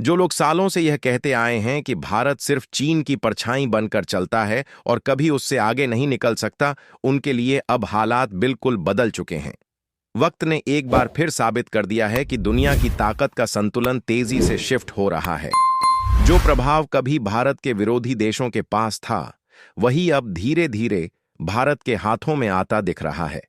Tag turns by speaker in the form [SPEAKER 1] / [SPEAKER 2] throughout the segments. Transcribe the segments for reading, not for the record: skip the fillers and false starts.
[SPEAKER 1] जो लोग सालों से यह कहते आए हैं कि भारत सिर्फ चीन की परछाई बनकर चलता है और कभी उससे आगे नहीं निकल सकता, उनके लिए अब हालात बिल्कुल बदल चुके हैं। वक्त ने एक बार फिर साबित कर दिया है कि दुनिया की ताकत का संतुलन तेजी से शिफ्ट हो रहा है। जो प्रभाव कभी भारत के विरोधी देशों के पास था, वही अब धीरे धीरे भारत के हाथों में आता दिख रहा है।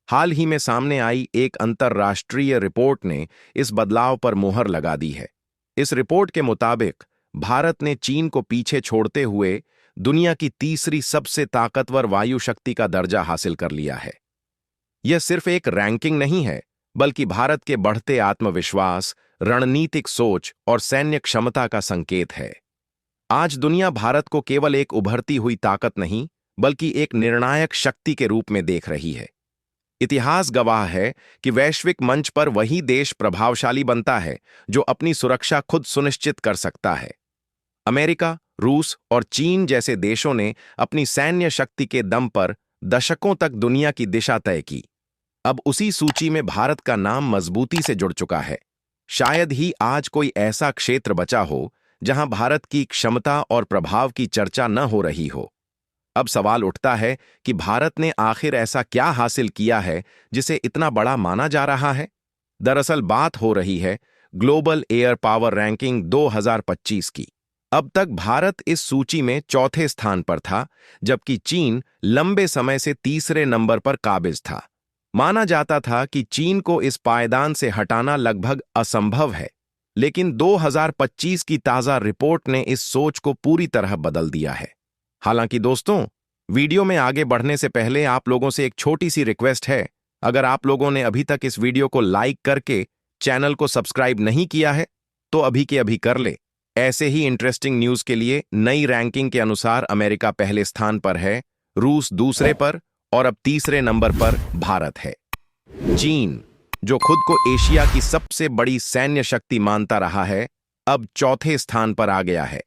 [SPEAKER 1] हाल ही में सामने आई एक अंतर्राष्ट्रीय रिपोर्ट ने इस बदलाव पर मुहर लगा दी है। इस रिपोर्ट के मुताबिक भारत ने चीन को पीछे छोड़ते हुए दुनिया की तीसरी सबसे ताकतवर वायु शक्ति का दर्जा हासिल कर लिया है। यह सिर्फ एक रैंकिंग नहीं है, बल्कि भारत के बढ़ते आत्मविश्वास, रणनीतिक सोच और सैन्य क्षमता का संकेत है। आज दुनिया भारत को केवल एक उभरती हुई ताकत नहीं, बल्कि एक निर्णायक शक्ति के रूप में देख रही है। इतिहास गवाह है कि वैश्विक मंच पर वही देश प्रभावशाली बनता है जो अपनी सुरक्षा खुद सुनिश्चित कर सकता है। अमेरिका, रूस और चीन जैसे देशों ने अपनी सैन्य शक्ति के दम पर दशकों तक दुनिया की दिशा तय की। अब उसी सूची में भारत का नाम मजबूती से जुड़ चुका है। शायद ही आज कोई ऐसा क्षेत्र बचा हो जहां भारत की क्षमता और प्रभाव की चर्चा न हो रही हो। अब सवाल उठता है कि भारत ने आखिर ऐसा क्या हासिल किया है जिसे इतना बड़ा माना जा रहा है। दरअसल बात हो रही है ग्लोबल एयर पावर रैंकिंग 2025 की। अब तक भारत इस सूची में चौथे स्थान पर था, जबकि चीन लंबे समय से तीसरे नंबर पर काबिज था। माना जाता था कि चीन को इस पायदान से हटाना लगभग असंभव है, लेकिन 2025 की ताजा रिपोर्ट ने इस सोच को पूरी तरह बदल दिया है। हालांकि दोस्तों, वीडियो में आगे बढ़ने से पहले आप लोगों से एक छोटी सी रिक्वेस्ट है। अगर आप लोगों ने अभी तक इस वीडियो को लाइक करके चैनल को सब्सक्राइब नहीं किया है, तो अभी के अभी कर ले। ऐसे ही इंटरेस्टिंग न्यूज के लिए नई रैंकिंग के अनुसार अमेरिका पहले स्थान पर है, रूस दूसरे पर और अब तीसरे नंबर पर भारत है। चीन, जो खुद को एशिया की सबसे बड़ी सैन्य शक्ति मानता रहा है, अब चौथे स्थान पर आ गया है।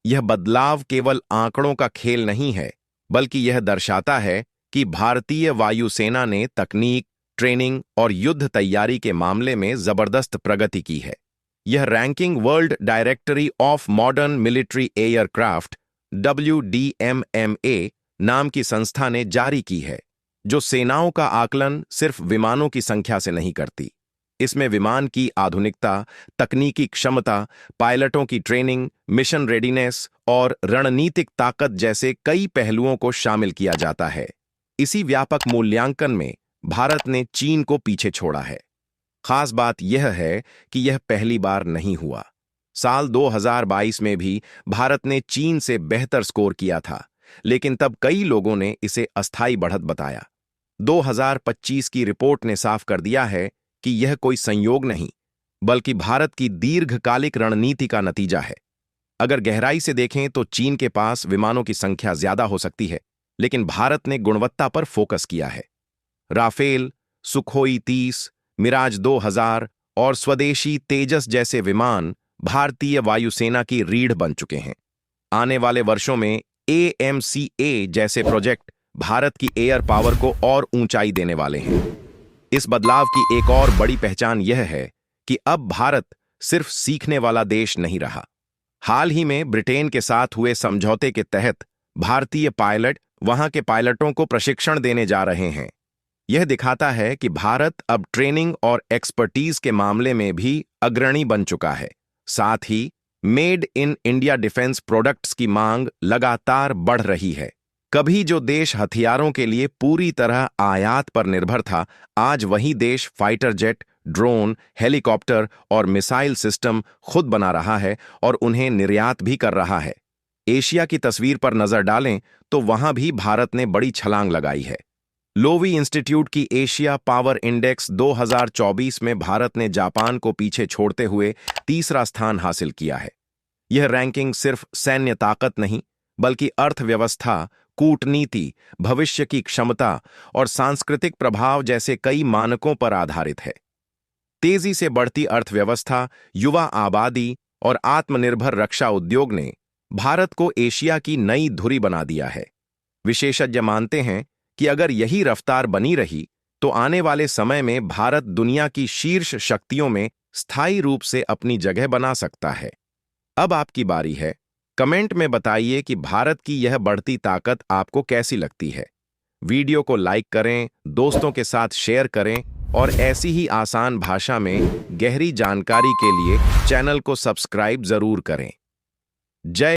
[SPEAKER 1] यह बदलाव केवल आंकड़ों का खेल नहीं है, बल्कि यह दर्शाता है कि भारतीय वायुसेना ने तकनीक, ट्रेनिंग और युद्ध तैयारी के मामले में जबरदस्त प्रगति की है। यह ranking world directory of modern military aircraft WDMMA नाम की संस्था ने जारी की है, जो सेनाओं का आकलन सिर्फ विमानों की संख्या से नहीं करती। इसमें विमान की आधुनिकता, तकनीकी क्षमता, पायलटों की ट्रेनिंग, मिशन रेडीनेस और रणनीतिक ताकत जैसे कई पहलुओं को शामिल किया जाता है। इसी व्यापक मूल्यांकन में भारत ने चीन को पीछे छोड़ा है। खास बात यह है कि यह पहली बार नहीं हुआ। साल 2022 में भी भारत ने चीन से बेहतर स्कोर किया था, लेकिन तब कई लोगों ने इसे अस्थायी बढ़त बताया। 2025 की रिपोर्ट ने साफ कर दिया है कि यह कोई संयोग नहीं, बल्कि भारत की दीर्घकालिक रणनीति का नतीजा है। अगर गहराई से देखें तो चीन के पास विमानों की संख्या ज्यादा हो सकती है, लेकिन भारत ने गुणवत्ता पर फोकस किया है। राफेल, सुखोई 30, मिराज 2000 और स्वदेशी तेजस जैसे विमान भारतीय वायुसेना की रीढ़ बन चुके हैं। आने वाले वर्षों में AMCA जैसे प्रोजेक्ट भारत की एयर पावर को और ऊंचाई देने वाले हैं। इस बदलाव की एक और बड़ी पहचान यह है कि अब भारत सिर्फ सीखने वाला देश नहीं रहा। हाल ही में ब्रिटेन के साथ हुए समझौते के तहत भारतीय पायलट वहां के पायलटों को प्रशिक्षण देने जा रहे हैं। यह दिखाता है कि भारत अब ट्रेनिंग और एक्सपर्टीज के मामले में भी अग्रणी बन चुका है। साथ he made in India defence products की मांग लगातार बढ़ रही है। कभी जो देश हथियारों के लिए पूरी तरह आयात पर निर्भर था, आज वही देश फाइटर जेट, ड्रोन, हेलीकॉप्टर और मिसाइल सिस्टम खुद बना रहा है और उन्हें निर्यात भी कर रहा है। एशिया की तस्वीर पर नजर डालें तो वहां भी भारत ने बड़ी छलांग लगाई है। लोवी इंस्टीट्यूट की एशिया पावर इंडेक्स 2024 में भारत ने जापान को पीछे छोड़ते हुए तीसरा स्थान हासिल किया है। यह रैंकिंग सिर्फ सैन्य ताकत नहीं, बल्कि अर्थव्यवस्था, कूटनीति, भविष्य की क्षमता और सांस्कृतिक प्रभाव जैसे कई मानकों पर आधारित है। तेजी से बढ़ती अर्थव्यवस्था, युवा आबादी और आत्मनिर्भर रक्षा उद्योग ने भारत को एशिया की नई धुरी बना दिया है। विशेषज्ञ मानते हैं कि अगर यही रफ्तार बनी रही तो आने वाले समय में भारत दुनिया की शीर्ष शक्तियों में स्थायी रूप से अपनी जगह बना सकता है। अब आपकी बारी है। कमेंट में बताइए कि भारत की यह बढ़ती ताकत आपको कैसी लगती है। वीडियो को लाइक करें, दोस्तों के साथ शेयर करें और ऐसी ही आसान भाषा में गहरी जानकारी के लिए चैनल को सब्सक्राइब जरूर करें। जय